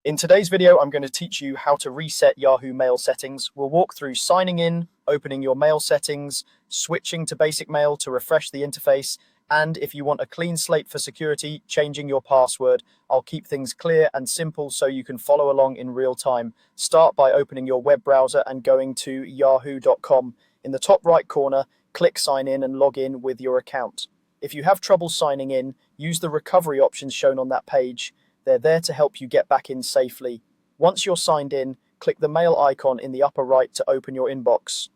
In today's video, I'm going to teach you how to reset Yahoo Mail settings. We'll walk through signing in, opening your mail settings, switching to basic mail to refresh the interface, and if you want a clean slate for security, changing your password. I'll keep things clear and simple so you can follow along in real time. Start by opening your web browser and going to yahoo.com. In the top right corner, click sign in and log in with your account. If you have trouble signing in, use the recovery options shown on that page. They're there to help you get back in safely. Once you're signed in, click the mail icon in the upper right to open your inbox.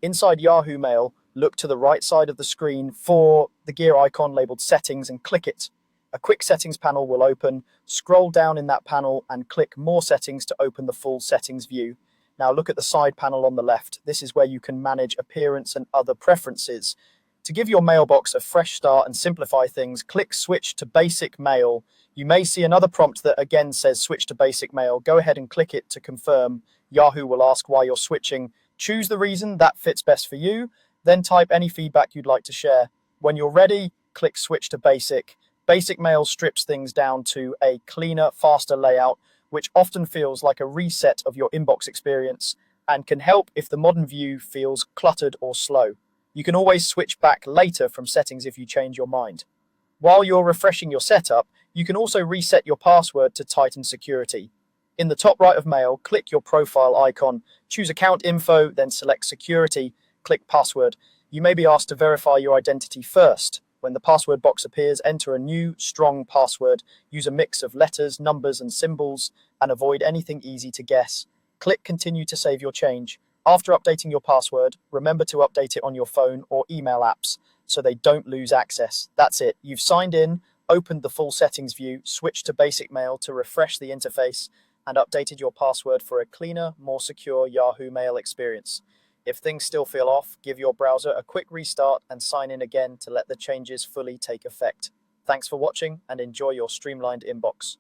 Inside Yahoo Mail, look to the right side of the screen for the gear icon labeled Settings and click it. A quick settings panel will open. Scroll down in that panel and click More Settings to open the full settings view. Now look at the side panel on the left. This is where you can manage appearance and other preferences. To give your mailbox a fresh start and simplify things, click Switch to Basic Mail. You may see another prompt that again says Switch to Basic Mail. Go ahead and click it to confirm. Yahoo will ask why you're switching. Choose the reason that fits best for you, then type any feedback you'd like to share. When you're ready, click Switch to Basic. Basic Mail strips things down to a cleaner, faster layout, which often feels like a reset of your inbox experience and can help if the modern view feels cluttered or slow. You can always switch back later from settings if you change your mind. While you're refreshing your setup, you can also reset your password to tighten security. In the top right of Mail, click your profile icon, choose account info, then select security, click password. You may be asked to verify your identity first. When the password box appears, enter a new, strong password. Use a mix of letters, numbers, and symbols, and avoid anything easy to guess. Click continue to save your change. After updating your password, remember to update it on your phone or email apps so they don't lose access. That's it. You've signed in, opened the full settings view, switched to basic mail to refresh the interface, and updated your password for a cleaner, more secure Yahoo Mail experience. If things still feel off, give your browser a quick restart and sign in again to let the changes fully take effect. Thanks for watching and enjoy your streamlined inbox.